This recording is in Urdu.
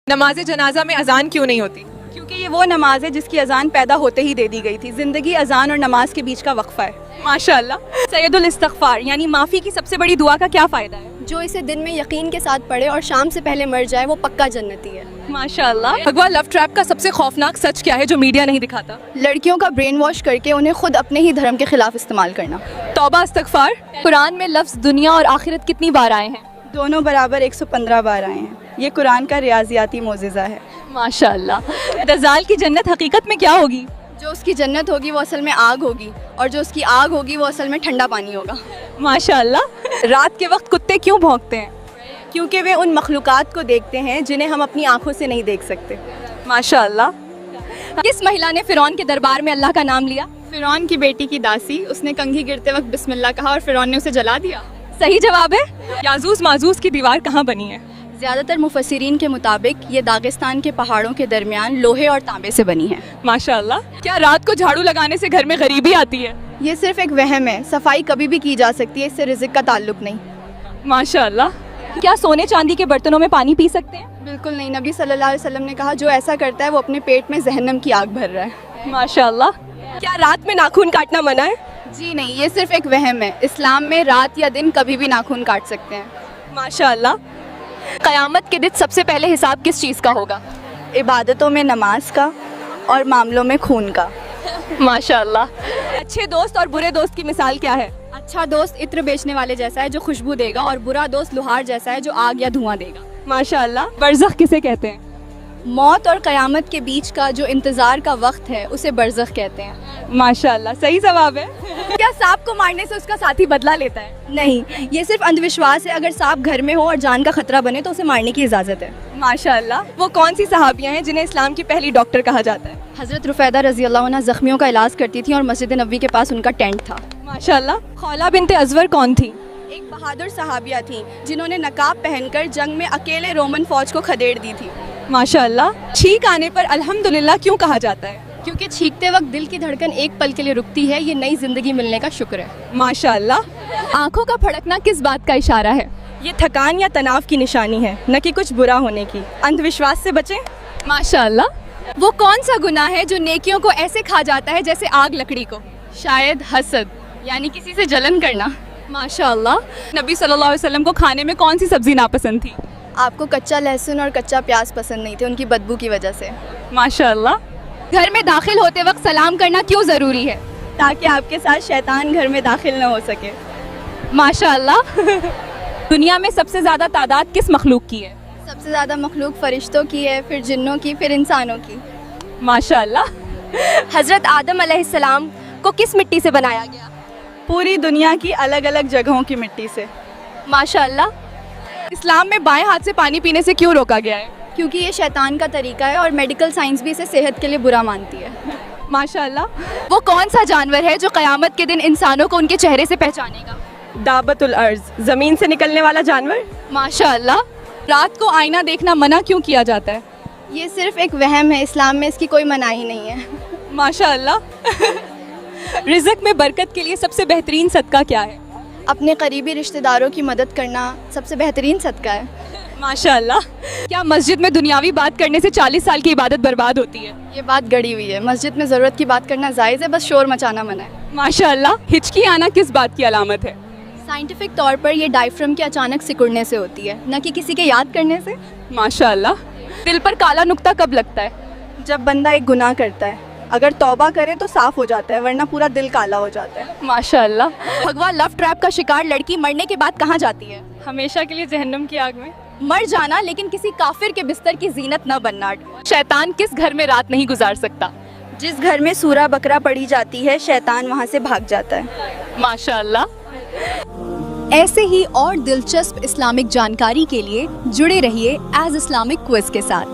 نماز جنازہ میں اذان کیوں نہیں ہوتی؟ کیونکہ یہ وہ نماز ہے جس کی اذان پیدا ہوتے ہی دے دی گئی تھی. زندگی اذان اور نماز کے بیچ کا وقفہ ہے. ماشاء اللہ. سید الاستغفار یعنی معافی کی سب سے بڑی دعا کا کیا فائدہ ہے؟ جو اسے دن میں یقین کے ساتھ پڑھے اور شام سے پہلے مر جائے وہ پکا جنتی ہے. ماشاء اللہ. بھگوا لو ٹریپ کا سب سے خوفناک سچ کیا ہے جو میڈیا نہیں دکھاتا؟ لڑکیوں کا برین واش کر کے انہیں خود اپنے ہی دھرم کے خلاف استعمال کرنا. توبہ استغفار. قرآن میں لفظ دنیا اور آخرت کتنی بار آئے ہیں؟ دونوں برابر 115 بار آئے ہیں. یہ قرآن کا ریاضیاتی معجزہ ہے. ماشاء اللہ. دجال کی جنت حقیقت میں کیا ہوگی؟ جو اس کی جنت ہوگی وہ اصل میں آگ ہوگی اور جو اس کی آگ ہوگی وہ اصل میں ٹھنڈا پانی ہوگا. ماشاء اللہ. رات کے وقت کتے کیوں بھونکتے ہیں؟ کیونکہ وہ ان مخلوقات کو دیکھتے ہیں جنہیں ہم اپنی آنکھوں سے نہیں دیکھ سکتے. ماشاء اللہ. کس مہیلا نے فرعون کے دربار میں اللہ کا نام لیا؟ فرعون کی بیٹی کی داسی. اس نے کنگھی گرتے وقت بسم اللہ کہا اور فرعون نے اسے جلا دیا. صحیح جواب ہے. یاجوج ماجوج کی دیوار کہاں بنی ہے؟ زیادہ تر مفسرین کے مطابق یہ داغستان کے پہاڑوں کے درمیان لوہے اور تانبے سے بنی ہے. ماشاء اللہ. کیا رات کو جھاڑو لگانے سے گھر میں غریبی آتی ہے؟ یہ صرف ایک وہم ہے. صفائی کبھی بھی کی جا سکتی ہے, اس سے رزق کا تعلق نہیں. ماشاء اللہ. کیا سونے چاندی کے برتنوں میں پانی پی سکتے ہیں؟ بالکل نہیں. نبی صلی اللہ علیہ وسلم نے کہا جو ایسا کرتا ہے وہ اپنے پیٹ میں جہنم کی آگ بھر رہا ہے. ماشاء اللہ. کیا رات میں ناخن کاٹنا منع ہے؟ جی نہیں, یہ صرف ایک وہم ہے. اسلام میں رات یا دن کبھی بھی ناخن کاٹ سکتے ہیں. ماشاء اللہ. قیامت کے دن سب سے پہلے حساب کس چیز کا ہوگا؟ عبادتوں میں نماز کا اور معاملوں میں خون کا. ماشاء اللہ. اچھے دوست اور برے دوست کی مثال کیا ہے؟ اچھا دوست عطر بیچنے والے جیسا ہے جو خوشبو دے گا, اور برا دوست لوہار جیسا ہے جو آگ یا دھواں دے گا. ماشاء اللہ. برزخ کسے کہتے ہیں؟ موت اور قیامت کے بیچ کا جو انتظار کا وقت ہے اسے برزخ کہتے ہیں. ماشاء اللہ. صحیح جواب ہے. کیا سانپ کو مارنے سے اس کا ساتھی بدلہ لیتا ہے؟ نہیں, یہ صرف اندھ وشواس ہے. اگر سانپ گھر میں ہو اور جان کا خطرہ بنے تو اسے مارنے کی اجازت ہے. ماشاء اللہ. وہ کون سی صحابیاں ہیں جنہیں اسلام کی پہلی ڈاکٹر کہا جاتا ہے؟ حضرت رفیدہ رضی اللہ عنہ زخمیوں کا علاج کرتی تھیں اور مسجد نبوی کے پاس ان کا ٹینٹ تھا. ماشاء اللہ. خولہ بنت ازور کون تھی؟ ایک بہادر صحابیہ تھیں جنہوں نے نقاب پہن کر جنگ میں اکیلے رومن فوج کو کھدیڑ دی تھی. ماشاء اللہ. چھینک آنے پر الحمدللہ کیوں کہا جاتا ہے؟ کیونکہ چھینکتے وقت دل کی دھڑکن ایک پل کے لیے رکتی ہے. یہ نئی زندگی ملنے کا شکر ہے. ماشاء اللہ. آنکھوں کا پھڑکنا کس بات کا اشارہ ہے؟ یہ تھکان یا تناؤ کی نشانی ہے, نہ کہ کچھ برا ہونے کی. اندھ وشواس سے بچیں. ماشاء اللہ. وہ کون سا گناہ ہے جو نیکیوں کو ایسے کھا جاتا ہے جیسے آگ لکڑی کو؟ شاید حسد, یعنی کسی سے جلن کرنا. ماشاء اللہ. نبی صلی اللہ علیہ وسلم کو کھانے میں کون سی سبزی ناپسند تھی؟ آپ کو کچا لہسن اور کچا پیاز پسند نہیں تھے, ان کی بدبو کی وجہ سے. ماشاء اللہ. گھر میں داخل ہوتے وقت سلام کرنا کیوں ضروری ہے؟ تاکہ آپ کے ساتھ شیطان گھر میں داخل نہ ہو سکے. ماشاء اللہ. دنیا میں سب سے زیادہ تعداد کس مخلوق کی ہے؟ سب سے زیادہ مخلوق فرشتوں کی ہے, پھر جنوں کی, پھر انسانوں کی. ماشاء اللہ. حضرت آدم علیہ السلام کو کس مٹی سے بنایا گیا؟ پوری دنیا کی الگ الگ جگہوں کی مٹی سے. ماشاء اللہ. اسلام میں بائیں ہاتھ سے پانی پینے سے کیوں روکا گیا ہے؟ کیونکہ یہ شیطان کا طریقہ ہے اور میڈیکل سائنس بھی اسے صحت کے لیے برا مانتی ہے. ماشاء اللہ. وہ کون سا جانور ہے جو قیامت کے دن انسانوں کو ان کے چہرے سے پہچانے گا؟ دابت الارض, زمین سے نکلنے والا جانور. ماشاء اللہ. رات کو آئینہ دیکھنا منع کیوں کیا جاتا ہے؟ یہ صرف ایک وہم ہے, اسلام میں اس کی کوئی مناہی نہیں ہے. ماشاء اللہ. رزق میں برکت کے لیے سب سے بہترین صدقہ کیا ہے؟ اپنے قریبی رشتہ داروں کی مدد کرنا سب سے بہترین صدقہ ہے. ماشاء اللہ. کیا مسجد میں دنیاوی بات کرنے سے 40 سال کی عبادت برباد ہوتی ہے؟ یہ بات گڑی ہوئی ہے. مسجد میں ضرورت کی بات کرنا جائز ہے, بس شور مچانا منع ہے. ماشاء اللہ. ہچکی آنا کس بات کی علامت ہے؟ سائنٹیفک طور پر یہ ڈائفرم کے اچانک سکڑنے سے ہوتی ہے, نہ کہ کسی کے یاد کرنے سے. ماشاء اللہ. دل پر کالا نقطہ کب لگتا ہے؟ جب بندہ ایک گناہ کرتا ہے. اگر توبہ کرے تو صاف ہو جاتا ہے, ورنہ پورا دل کالا ہو جاتا ہے. ماشاء اللہ. بھگوا لو ٹریپ کا شکار لڑکی مرنے کے بعد کہاں جاتی ہے؟ ہمیشہ کے لیے جہنم کی آگ میں. مر جانا, لیکن کسی کافر کے بستر کی زینت نہ بننا. شیطان کس گھر میں رات نہیں گزار سکتا؟ جس گھر میں سورہ بقرہ پڑھی جاتی ہے شیطان وہاں سے بھاگ جاتا ہے. ماشاء اللہ. ایسے ہی اور دلچسپ اسلامک جانکاری کے لیے جڑے رہیے ایز اسلامک کوئز کے ساتھ.